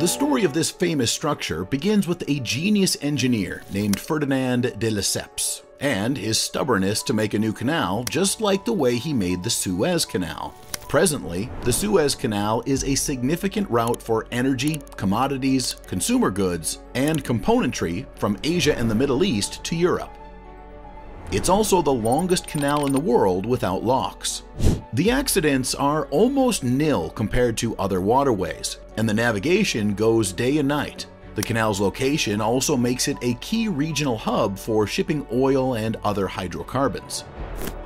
The story of this famous structure begins with a genius engineer named Ferdinand de Lesseps and his stubbornness to make a new canal, just like the way he made the Suez Canal. Presently, the Suez Canal is a significant route for energy, commodities, consumer goods, and componentry from Asia and the Middle East to Europe. It's also the longest canal in the world without locks. The accidents are almost nil compared to other waterways, and the navigation goes day and night. The canal's location also makes it a key regional hub for shipping oil and other hydrocarbons.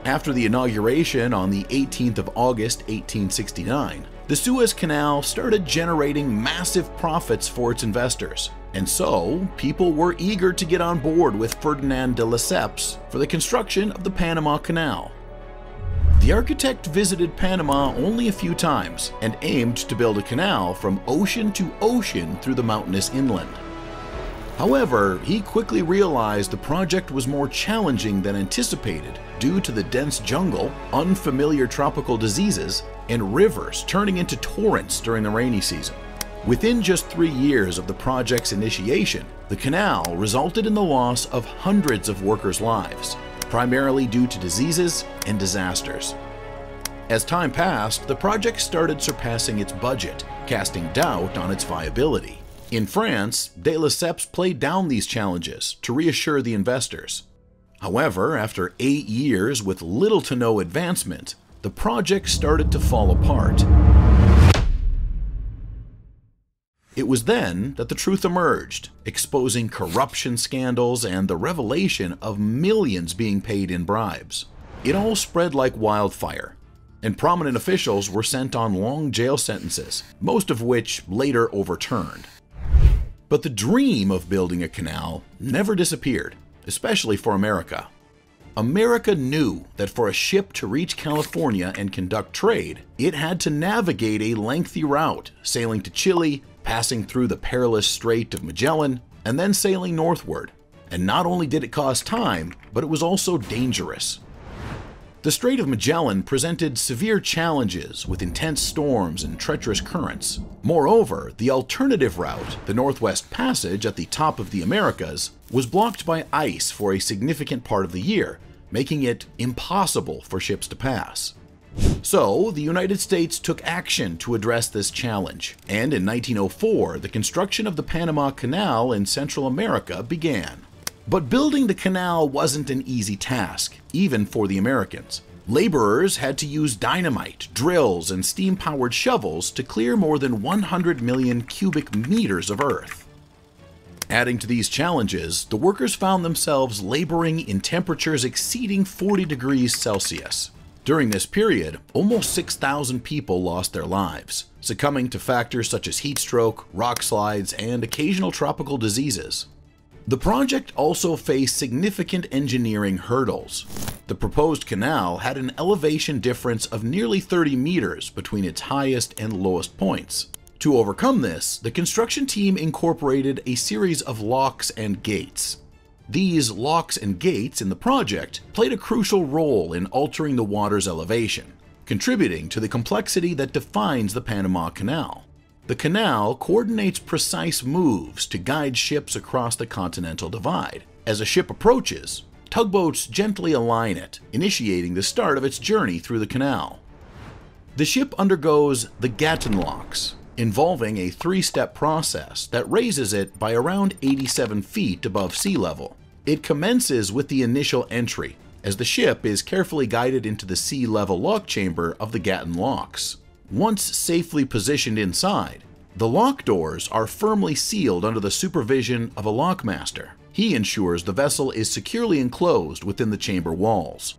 After the inauguration on the 18th of August 1869, the Suez Canal started generating massive profits for its investors, and so people were eager to get on board with Ferdinand de Lesseps for the construction of the Panama Canal. The architect visited Panama only a few times and aimed to build a canal from ocean to ocean through the mountainous inland. However, he quickly realized the project was more challenging than anticipated due to the dense jungle, unfamiliar tropical diseases, and rivers turning into torrents during the rainy season. Within just 3 years of the project's initiation, the canal resulted in the loss of hundreds of workers' lives, primarily due to diseases and disasters. As time passed, the project started surpassing its budget, casting doubt on its viability. In France, de Lesseps played down these challenges to reassure the investors. However, after 8 years with little to no advancement, the project started to fall apart. It was then that the truth emerged, exposing corruption scandals and the revelation of millions being paid in bribes. It all spread like wildfire, and prominent officials were sent on long jail sentences, most of which later overturned. But the dream of building a canal never disappeared, especially for America. America knew that for a ship to reach California and conduct trade, it had to navigate a lengthy route, sailing to Chile, passing through the perilous Strait of Magellan, and then sailing northward. And not only did it cost time, but it was also dangerous. The Strait of Magellan presented severe challenges with intense storms and treacherous currents. Moreover, the alternative route, the Northwest Passage at the top of the Americas, was blocked by ice for a significant part of the year, making it impossible for ships to pass. So, the United States took action to address this challenge, and in 1904, the construction of the Panama Canal in Central America began. But building the canal wasn't an easy task, even for the Americans. Laborers had to use dynamite, drills, and steam-powered shovels to clear more than 100 million cubic meters of earth. Adding to these challenges, the workers found themselves laboring in temperatures exceeding 40 degrees Celsius. During this period, almost 6,000 people lost their lives, succumbing to factors such as heat stroke, rock slides, and occasional tropical diseases. The project also faced significant engineering hurdles. The proposed canal had an elevation difference of nearly 30 meters between its highest and lowest points. To overcome this, the construction team incorporated a series of locks and gates. These locks and gates in the project played a crucial role in altering the water's elevation, contributing to the complexity that defines the Panama Canal. The canal coordinates precise moves to guide ships across the Continental Divide. As a ship approaches, tugboats gently align it, initiating the start of its journey through the canal. The ship undergoes the Gatun locks, involving a 3-step process that raises it by around 87 feet above sea level. It commences with the initial entry, as the ship is carefully guided into the sea-level lock chamber of the Gatun locks. Once safely positioned inside, the lock doors are firmly sealed under the supervision of a lockmaster. He ensures the vessel is securely enclosed within the chamber walls.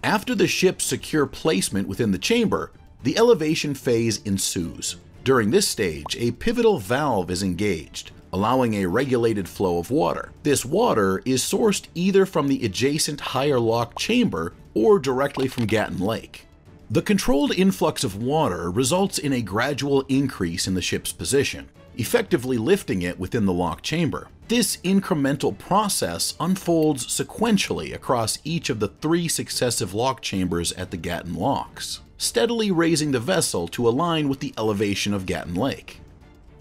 After the ship's secure placement within the chamber, the elevation phase ensues. During this stage, a pivotal valve is engaged, allowing a regulated flow of water. This water is sourced either from the adjacent higher lock chamber or directly from Gatun Lake. The controlled influx of water results in a gradual increase in the ship's position, effectively lifting it within the lock chamber. This incremental process unfolds sequentially across each of the 3 successive lock chambers at the Gatun locks, steadily raising the vessel to align with the elevation of Gatun Lake.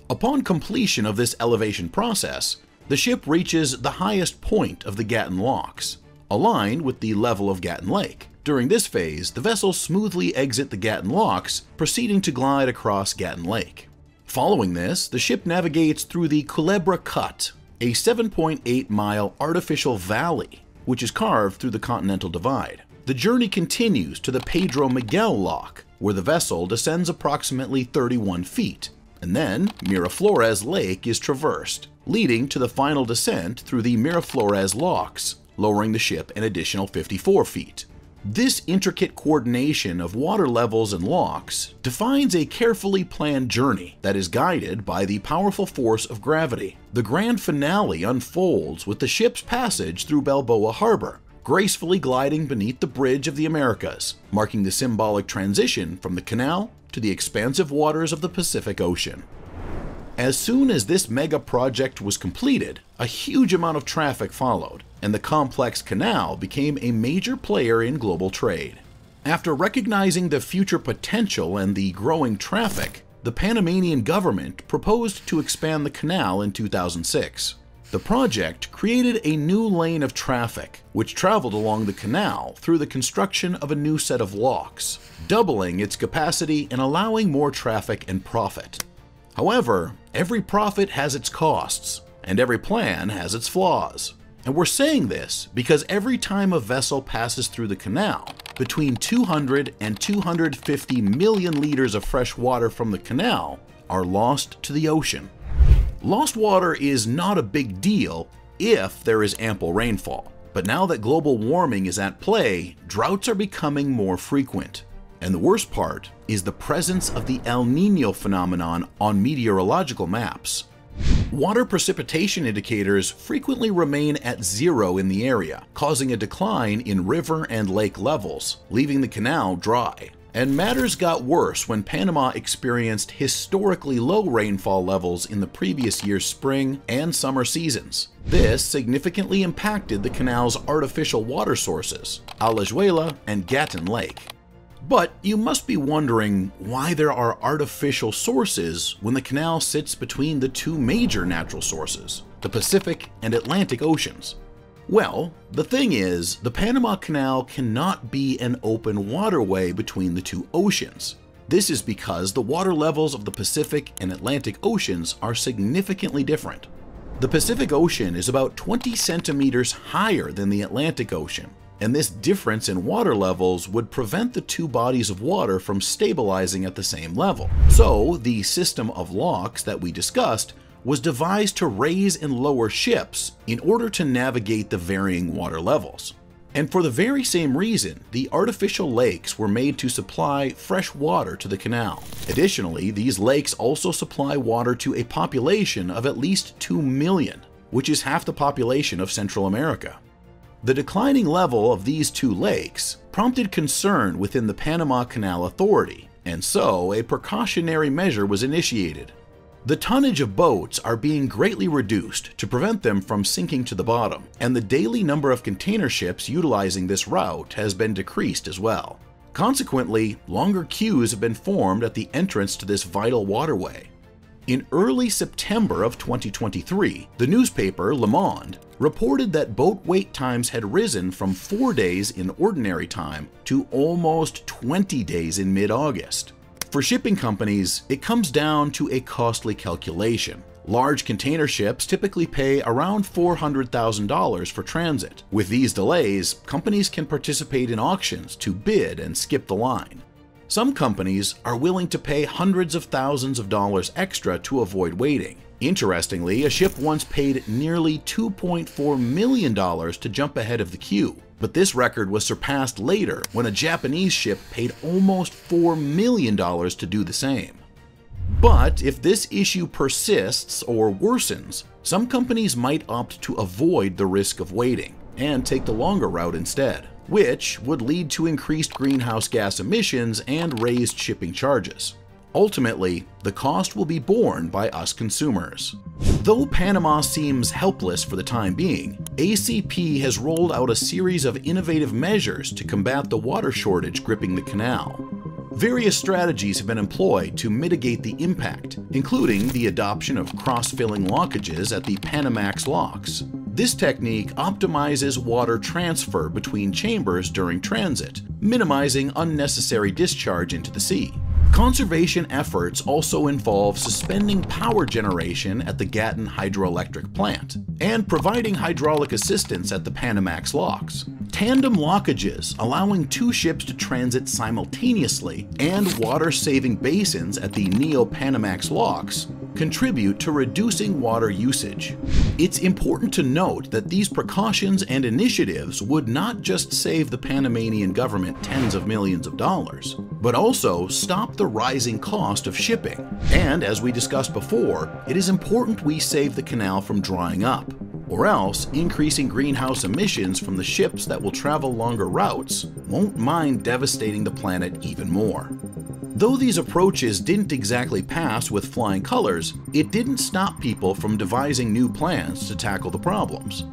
Upon completion of this elevation process, the ship reaches the highest point of the Gatun Locks, aligned with the level of Gatun Lake. During this phase, the vessels smoothly exit the Gatun Locks, proceeding to glide across Gatun Lake. Following this, the ship navigates through the Culebra Cut, a 7.8-mile artificial valley which is carved through the Continental Divide. The journey continues to the Pedro Miguel Lock, where the vessel descends approximately 31 feet, and then Miraflores Lake is traversed, leading to the final descent through the Miraflores Locks, lowering the ship an additional 54 feet. This intricate coordination of water levels and locks defines a carefully planned journey that is guided by the powerful force of gravity. The grand finale unfolds with the ship's passage through Balboa Harbor, gracefully gliding beneath the Bridge of the Americas, marking the symbolic transition from the canal to the expansive waters of the Pacific Ocean. As soon as this mega project was completed, a huge amount of traffic followed, and the complex canal became a major player in global trade. After recognizing the future potential and the growing traffic, the Panamanian government proposed to expand the canal in 2006. The project created a new lane of traffic, which traveled along the canal through the construction of a new set of locks, doubling its capacity and allowing more traffic and profit. However, every profit has its costs, and every plan has its flaws. And we're saying this because every time a vessel passes through the canal, between 200 and 250 million liters of fresh water from the canal are lost to the ocean. Lost water is not a big deal if there is ample rainfall, but now that global warming is at play, droughts are becoming more frequent. And the worst part is the presence of the El Niño phenomenon on meteorological maps. Water precipitation indicators frequently remain at zero in the area, causing a decline in river and lake levels, leaving the canal dry. And matters got worse when Panama experienced historically low rainfall levels in the previous year's spring and summer seasons. This significantly impacted the canal's artificial water sources, Alajuela and Gatun Lake. But you must be wondering why there are artificial sources when the canal sits between the two major natural sources, the Pacific and Atlantic Oceans. Well, the thing is, the Panama Canal cannot be an open waterway between the two oceans. This is because the water levels of the Pacific and Atlantic Oceans are significantly different. The Pacific Ocean is about 20 centimeters higher than the Atlantic Ocean, and this difference in water levels would prevent the two bodies of water from stabilizing at the same level. So, the system of locks that we discussed was devised to raise and lower ships in order to navigate the varying water levels. And for the very same reason, the artificial lakes were made to supply fresh water to the canal. Additionally, these lakes also supply water to a population of at least 2 million, which is half the population of Central America. The declining level of these two lakes prompted concern within the Panama Canal Authority, and so a precautionary measure was initiated. The tonnage of boats are being greatly reduced to prevent them from sinking to the bottom, and the daily number of container ships utilizing this route has been decreased as well. Consequently, longer queues have been formed at the entrance to this vital waterway. In early September of 2023, the newspaper Le Monde reported that boat wait times had risen from 4 days in ordinary time to almost 20 days in mid-August. For shipping companies, it comes down to a costly calculation. Large container ships typically pay around $400,000 for transit. With these delays, companies can participate in auctions to bid and skip the line. Some companies are willing to pay hundreds of thousands of dollars extra to avoid waiting. Interestingly, a ship once paid nearly $2.4 million to jump ahead of the queue, but this record was surpassed later when a Japanese ship paid almost $4 million to do the same. But if this issue persists or worsens, some companies might opt to avoid the risk of waiting and take the longer route instead, which would lead to increased greenhouse gas emissions and raised shipping charges. Ultimately, the cost will be borne by us consumers. Though Panama seems helpless for the time being, ACP has rolled out a series of innovative measures to combat the water shortage gripping the canal. Various strategies have been employed to mitigate the impact, including the adoption of cross-filling lockages at the Panamax locks. This technique optimizes water transfer between chambers during transit, minimizing unnecessary discharge into the sea. Conservation efforts also involve suspending power generation at the Gatton hydroelectric plant and providing hydraulic assistance at the Panamax locks. Tandem lockages, allowing two ships to transit simultaneously, and water-saving basins at the Neo-Panamax locks contribute to reducing water usage. It's important to note that these precautions and initiatives would not just save the Panamanian government tens of millions of dollars, but also stop the rising cost of shipping. And as we discussed before, it is important we save the canal from drying up, or else increasing greenhouse emissions from the ships that will travel longer routes won't mind devastating the planet even more. Though these approaches didn't exactly pass with flying colors, it didn't stop people from devising new plans to tackle the problems.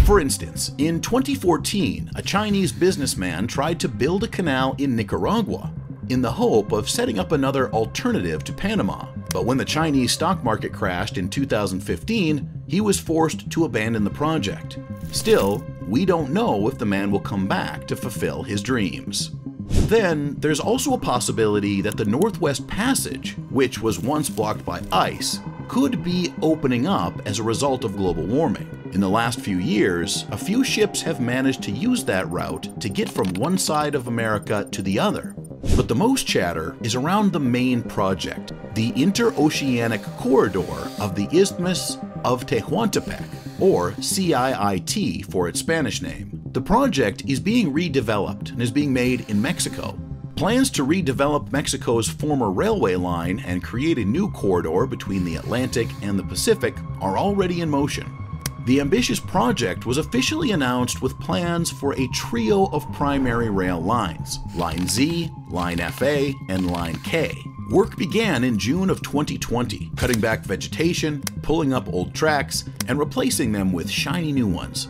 For instance, in 2014, a Chinese businessman tried to build a canal in Nicaragua in the hope of setting up another alternative to Panama. But when the Chinese stock market crashed in 2015, he was forced to abandon the project. Still, we don't know if the man will come back to fulfill his dreams. Then, there's also a possibility that the Northwest Passage, which was once blocked by ice, could be opening up as a result of global warming. In the last few years, a few ships have managed to use that route to get from one side of America to the other. But the most chatter is around the main project, the Interoceanic Corridor of the Isthmus of Tehuantepec, or CIIT for its Spanish name. The project is being redeveloped and is being made in Mexico. Plans to redevelop Mexico's former railway line and create a new corridor between the Atlantic and the Pacific are already in motion. The ambitious project was officially announced with plans for a trio of primary rail lines: Line Z, Line FA, and Line K. Work began in June of 2020, cutting back vegetation, pulling up old tracks, and replacing them with shiny new ones.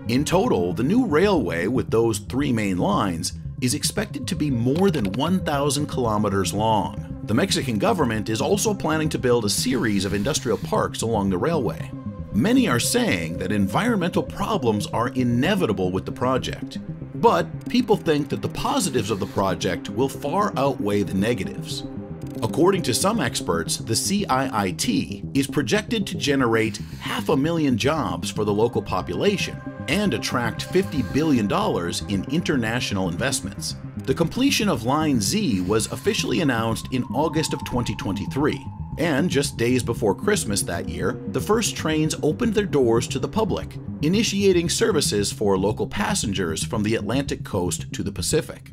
In total, the new railway with those three main lines is expected to be more than 1,000 kilometers long. The Mexican government is also planning to build a series of industrial parks along the railway. Many are saying that environmental problems are inevitable with the project, but people think that the positives of the project will far outweigh the negatives. According to some experts, the CIIT is projected to generate 500,000 jobs for the local population and attract $50 billion in international investments. The completion of Line Z was officially announced in August of 2023, and just days before Christmas that year, the first trains opened their doors to the public, initiating services for local passengers from the Atlantic coast to the Pacific.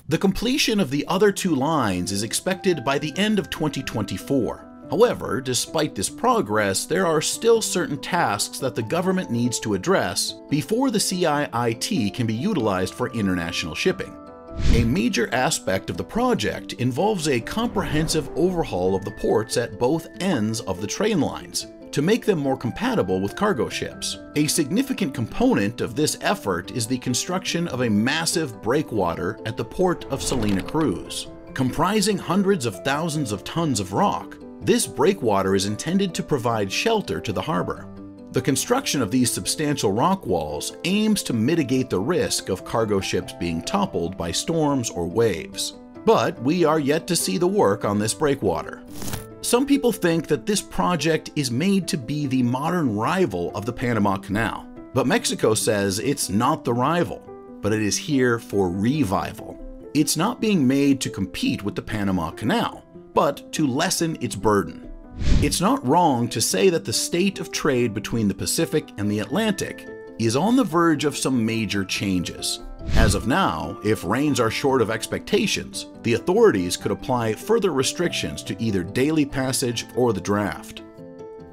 The completion of the other two lines is expected by the end of 2024. However, despite this progress, there are still certain tasks that the government needs to address before the CIIT can be utilized for international shipping. A major aspect of the project involves a comprehensive overhaul of the ports at both ends of the train lines to make them more compatible with cargo ships. A significant component of this effort is the construction of a massive breakwater at the port of Salina Cruz. Comprising hundreds of thousands of tons of rock, this breakwater is intended to provide shelter to the harbor. The construction of these substantial rock walls aims to mitigate the risk of cargo ships being toppled by storms or waves. But we are yet to see the work on this breakwater. Some people think that this project is made to be the modern rival of the Panama Canal, but Mexico says it's not the rival, but it is here for revival. It's not being made to compete with the Panama Canal, but to lessen its burden. It's not wrong to say that the state of trade between the Pacific and the Atlantic is on the verge of some major changes. As of now, if rains are short of expectations, the authorities could apply further restrictions to either daily passage or the draft.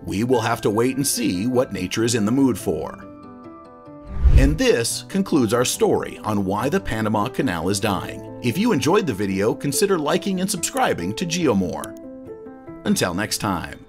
We will have to wait and see what nature is in the mood for. And this concludes our story on why the Panama Canal is dying. If you enjoyed the video, consider liking and subscribing to Geomore. Until next time.